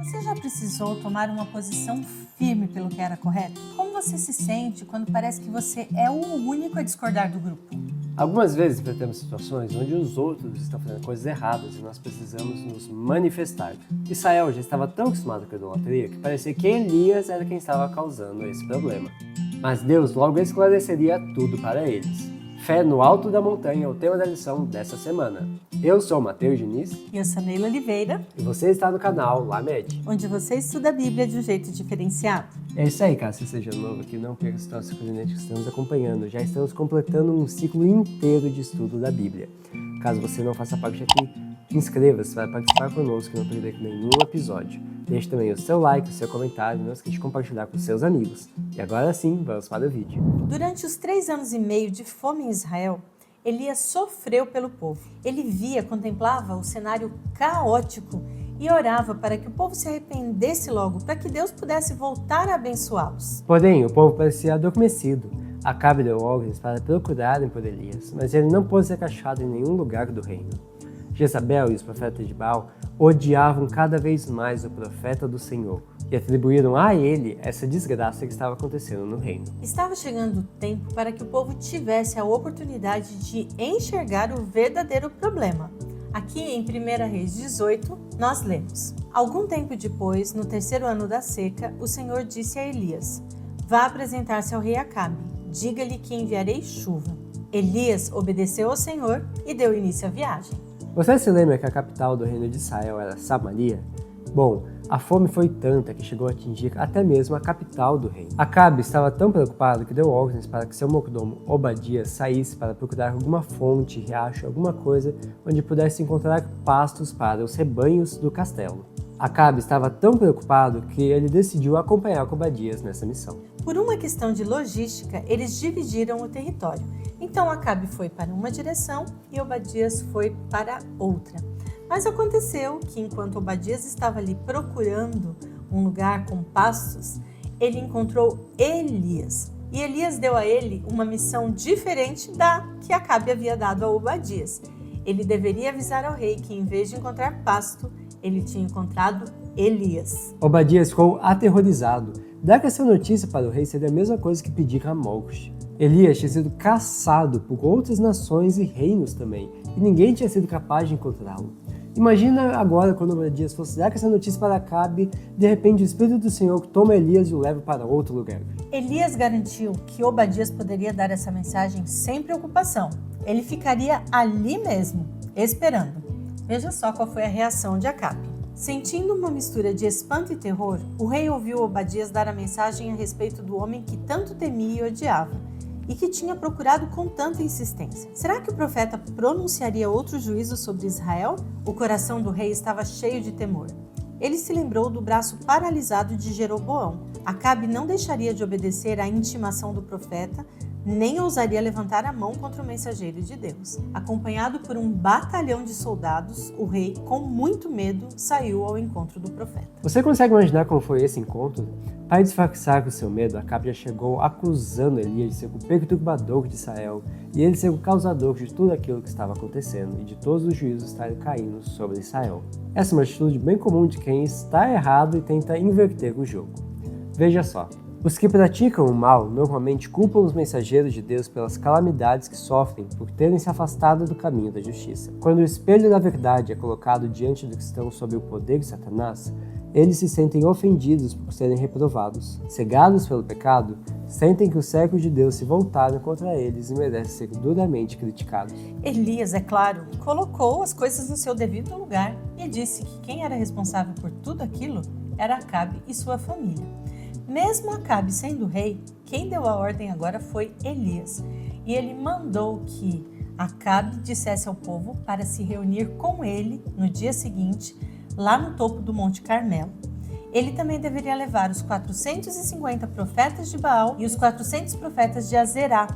Você já precisou tomar uma posição firme pelo que era correto? Como você se sente quando parece que você é o único a discordar do grupo? Algumas vezes enfrentamos situações onde os outros estão fazendo coisas erradas e nós precisamos nos manifestar. Israel já estava tão acostumado com a idolatria que parecia que Elias era quem estava causando esse problema. Mas Deus logo esclareceria tudo para eles. Fé no alto da montanha é o tema da lição dessa semana. Eu sou Matheus Diniz. E eu sou Neila Oliveira. E você está no canal Lamed, onde você estuda a Bíblia de um jeito diferenciado. É isso aí, caso você seja novo aqui, não perca os nossos que estamos acompanhando. Já estamos completando um ciclo inteiro de estudo da Bíblia. Caso você não faça parte aqui, inscreva-se para participar conosco e não perder nenhum episódio. Deixe também o seu like, o seu comentário, não esqueça de compartilhar com seus amigos. E agora sim, vamos para o vídeo. Durante os 3 anos e meio de fome em Israel, Elias sofreu pelo povo. Ele contemplava o cenário caótico e orava para que o povo se arrependesse logo, para que Deus pudesse voltar a abençoá-los. Porém, o povo parecia adormecido. Acabe deu ordens para procurarem por Elias, mas ele não pôde ser achado em nenhum lugar do reino. Jezabel e os profetas de Baal odiavam cada vez mais o profeta do Senhor e atribuíram a ele essa desgraça que estava acontecendo no reino. Estava chegando o tempo para que o povo tivesse a oportunidade de enxergar o verdadeiro problema. Aqui em 1 Reis 18, nós lemos: Algum tempo depois, no 3º ano da seca, o Senhor disse a Elias: Vá apresentar-se ao rei Acabe, diga-lhe que enviarei chuva. Elias obedeceu ao Senhor e deu início à viagem. Você se lembra que a capital do reino de Israel era Samaria? Bom, a fome foi tanta que chegou a atingir até mesmo a capital do reino. Acabe estava tão preocupado que deu ordens para que seu mordomo Obadias saísse para procurar alguma fonte, riacho, alguma coisa onde pudesse encontrar pastos para os rebanhos do castelo. Acabe estava tão preocupado que ele decidiu acompanhar Obadias nessa missão. Por uma questão de logística, eles dividiram o território. Então Acabe foi para uma direção e Obadias foi para outra. Mas aconteceu que enquanto Obadias estava ali procurando um lugar com pastos, ele encontrou Elias. E Elias deu a ele uma missão diferente da que Acabe havia dado a Obadias. Ele deveria avisar ao rei que, em vez de encontrar pasto, ele tinha encontrado Elias. Obadias ficou aterrorizado. Dar essa notícia para o rei seria a mesma coisa que pedir a morte. Elias tinha sido caçado por outras nações e reinos também, e ninguém tinha sido capaz de encontrá-lo. Imagina agora quando Obadias fosse dar essa notícia para Acabe, de repente o Espírito do Senhor toma Elias e o leva para outro lugar. Elias garantiu que Obadias poderia dar essa mensagem sem preocupação. Ele ficaria ali mesmo, esperando. Veja só qual foi a reação de Acabe. Sentindo uma mistura de espanto e terror, o rei ouviu Obadias dar a mensagem a respeito do homem que tanto temia e odiava, e que tinha procurado com tanta insistência. Será que o profeta pronunciaria outro juízo sobre Israel? O coração do rei estava cheio de temor. Ele se lembrou do braço paralisado de Jeroboão. Acabe não deixaria de obedecer à intimação do profeta, nem ousaria levantar a mão contra o mensageiro de Deus. Acompanhado por um batalhão de soldados, o rei, com muito medo, saiu ao encontro do profeta. Você consegue imaginar como foi esse encontro? Para disfarçar o seu medo, Acabe já chegou acusando Elias de ser o perturbador de Israel e ele ser o causador de tudo aquilo que estava acontecendo e de todos os juízos estarem caindo sobre Israel. Essa é uma atitude bem comum de quem está errado e tenta inverter o jogo. Veja só. Os que praticam o mal normalmente culpam os mensageiros de Deus pelas calamidades que sofrem por terem se afastado do caminho da justiça. Quando o espelho da verdade é colocado diante do cristão sob o poder de Satanás, eles se sentem ofendidos por serem reprovados. Cegados pelo pecado, sentem que os servos de Deus se voltaram contra eles e merecem ser duramente criticados. Elias, é claro, colocou as coisas no seu devido lugar e disse que quem era responsável por tudo aquilo era Acabe e sua família. Mesmo Acabe sendo rei, quem deu a ordem agora foi Elias. E ele mandou que Acabe dissesse ao povo para se reunir com ele no dia seguinte, lá no topo do Monte Carmelo. Ele também deveria levar os 450 profetas de Baal e os 400 profetas de Azerá,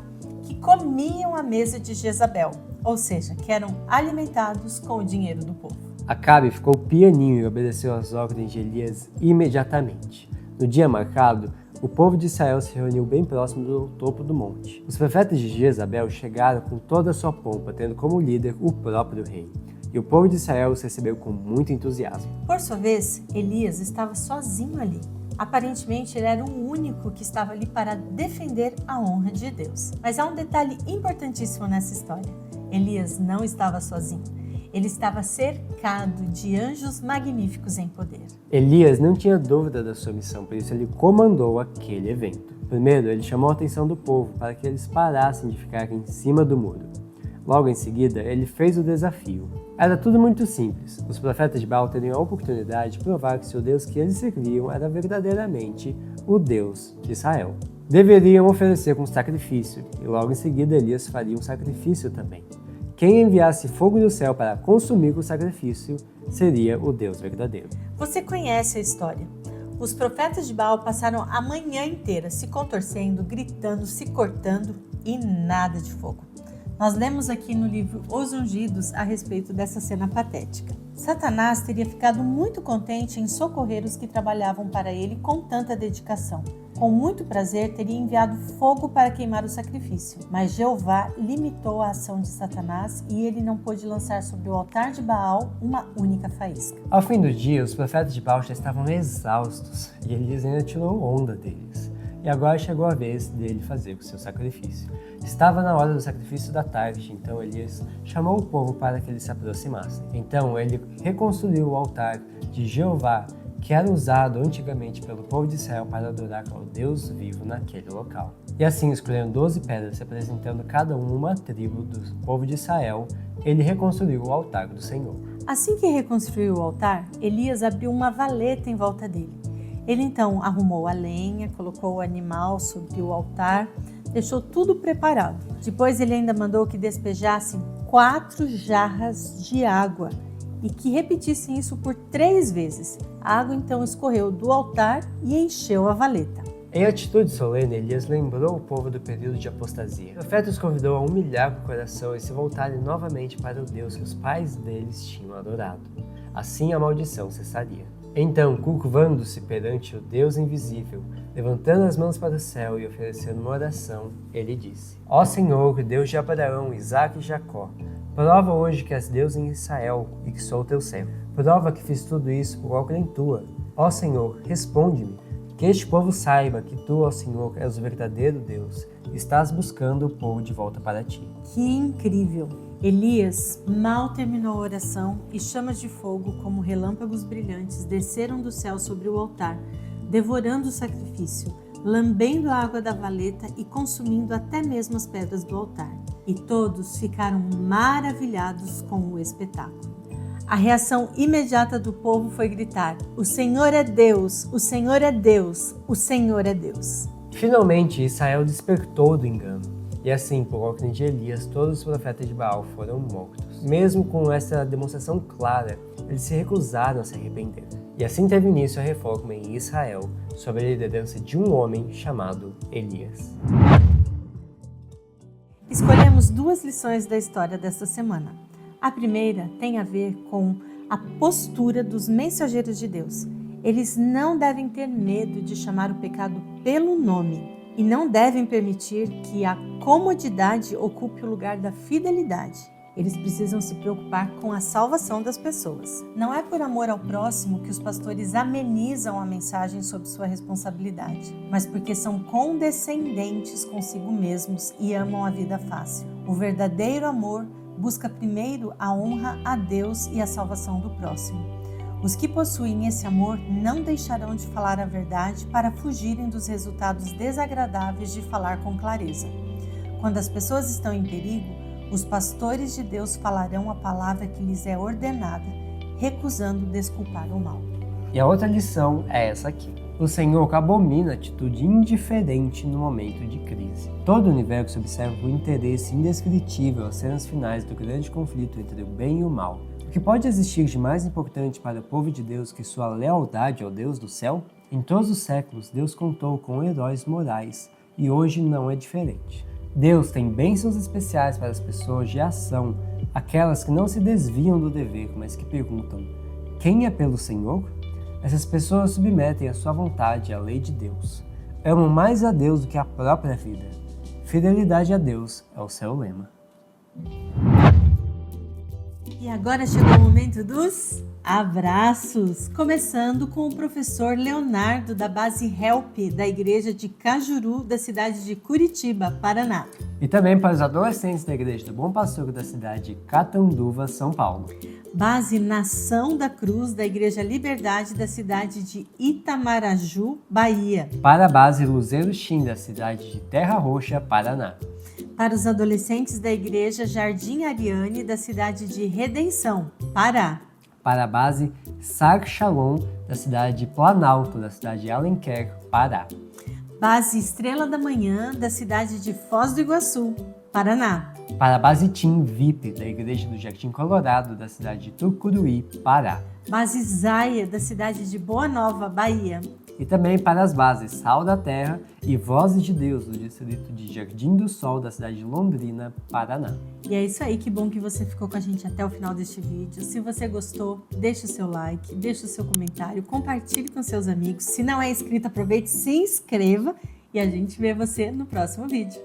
que comiam à mesa de Jezabel, ou seja, que eram alimentados com o dinheiro do povo. Acabe ficou pianinho e obedeceu às ordens de Elias imediatamente. No dia marcado, o povo de Israel se reuniu bem próximo do topo do monte. Os profetas de Jezabel chegaram com toda a sua pompa, tendo como líder o próprio rei. e o povo de Israel os recebeu com muito entusiasmo. Por sua vez, Elias estava sozinho ali. Aparentemente, ele era o único que estava ali para defender a honra de Deus. Mas há um detalhe importantíssimo nessa história. Elias não estava sozinho. Ele estava cercado de anjos magníficos em poder. Elias não tinha dúvida da sua missão, por isso ele comandou aquele evento. Primeiro, ele chamou a atenção do povo para que eles parassem de ficar em cima do muro. Logo em seguida, ele fez o desafio. Era tudo muito simples. Os profetas de Baal teriam a oportunidade de provar que o Deus que eles serviam era verdadeiramente o Deus de Israel. Deveriam oferecer como sacrifício, e logo em seguida Elias faria um sacrifício também. Quem enviasse fogo do céu para consumir o sacrifício seria o Deus verdadeiro. Você conhece a história. Os profetas de Baal passaram a manhã inteira se contorcendo, gritando, se cortando e nada de fogo. Nós lemos aqui no livro Os Ungidos a respeito dessa cena patética. Satanás teria ficado muito contente em socorrer os que trabalhavam para ele com tanta dedicação. Com muito prazer, teria enviado fogo para queimar o sacrifício. Mas Jeová limitou a ação de Satanás e ele não pôde lançar sobre o altar de Baal uma única faísca. Ao fim do dia, os profetas de Baal já estavam exaustos e Elias ainda tirou onda deles. E agora chegou a vez dele fazer o seu sacrifício. Estava na hora do sacrifício da tarde, então Elias chamou o povo para que eles se aproximassem. Então ele reconstruiu o altar de Jeová, que era usado antigamente pelo povo de Israel para adorar ao Deus vivo naquele local. E assim escolheram 12 pedras, representando cada uma tribo do povo de Israel. Ele reconstruiu o altar do Senhor. Assim que reconstruiu o altar, Elias abriu uma valeta em volta dele. Ele então arrumou a lenha, colocou o animal sobre o altar, deixou tudo preparado. Depois ele ainda mandou que despejassem 4 jarras de água e que repetissem isso por 3 vezes. A água então escorreu do altar e encheu a valeta. Em atitude solene, Elias lembrou o povo do período de apostasia. O profeta os convidou a humilhar o coração e se voltarem novamente para o Deus que os pais deles tinham adorado. Assim a maldição cessaria. Então, curvando-se perante o Deus invisível, levantando as mãos para o céu e oferecendo uma oração, ele disse: Ó Senhor, Deus de Abraão, Isaque e Jacó, prova hoje que és Deus em Israel e que sou teu servo. Prova que fiz tudo isso por ordem tua. Ó Senhor, responde-me, que este povo saiba que tu, ó Senhor, és o verdadeiro Deus e estás buscando o povo de volta para ti. Que incrível! Elias mal terminou a oração e chamas de fogo como relâmpagos brilhantes desceram do céu sobre o altar, devorando o sacrifício, lambendo a água da valeta e consumindo até mesmo as pedras do altar. E todos ficaram maravilhados com o espetáculo. A reação imediata do povo foi gritar: O Senhor é Deus! O Senhor é Deus! O Senhor é Deus! Finalmente, Israel despertou do engano. E assim, por ordem de Elias, todos os profetas de Baal foram mortos. Mesmo com essa demonstração clara, eles se recusaram a se arrepender. E assim teve início a reforma em Israel, sob a liderança de um homem chamado Elias. Escolhemos 2 lições da história desta semana. A primeira tem a ver com a postura dos mensageiros de Deus. Eles não devem ter medo de chamar o pecado pelo nome. E não devem permitir que a comodidade ocupe o lugar da fidelidade. Eles precisam se preocupar com a salvação das pessoas. Não é por amor ao próximo que os pastores amenizam a mensagem sobre sua responsabilidade, mas porque são condescendentes consigo mesmos e amam a vida fácil. O verdadeiro amor busca primeiro a honra a Deus e a salvação do próximo. Os que possuem esse amor não deixarão de falar a verdade para fugirem dos resultados desagradáveis de falar com clareza. Quando as pessoas estão em perigo, os pastores de Deus falarão a palavra que lhes é ordenada, recusando desculpar o mal. E a outra lição é essa aqui. O Senhor abomina a atitude indiferente no momento de crise. Todo o universo observa o interesse indescritível às cenas finais do grande conflito entre o bem e o mal. O que pode existir de mais importante para o povo de Deus que sua lealdade ao Deus do céu? Em todos os séculos, Deus contou com heróis morais e hoje não é diferente. Deus tem bênçãos especiais para as pessoas de ação, aquelas que não se desviam do dever, mas que perguntam: quem é pelo Senhor? Essas pessoas submetem a sua vontade à lei de Deus. Amam mais a Deus do que a própria vida. Fidelidade a Deus é o seu lema. E agora chegou o momento dos abraços, começando com o professor Leonardo da base Help da igreja de Cajuru, da cidade de Curitiba, Paraná. E também para os adolescentes da igreja do Bom Pastor da cidade de Catanduva, São Paulo. Base Nação da Cruz da igreja Liberdade da cidade de Itamaraju, Bahia. Para a base Luzeiro Chim da cidade de Terra Roxa, Paraná. Para os adolescentes da igreja Jardim Ariane da cidade de Redenção, Pará. Para a base Sar Shalom da cidade de Planalto, da cidade de Alenquer, Pará. Base Estrela da Manhã da cidade de Foz do Iguaçu, Paraná. Para a base Team VIP da igreja do Jardim Colorado, da cidade de Tucuruí, Pará. Base Zaia da cidade de Boa Nova, Bahia. E também para as bases Sal da Terra e Vozes de Deus, do distrito de Jardim do Sol, da cidade de Londrina, Paraná. E é isso aí, que bom que você ficou com a gente até o final deste vídeo. Se você gostou, deixa o seu like, deixa o seu comentário, compartilhe com seus amigos. Se não é inscrito, aproveite, se inscreva e a gente vê você no próximo vídeo.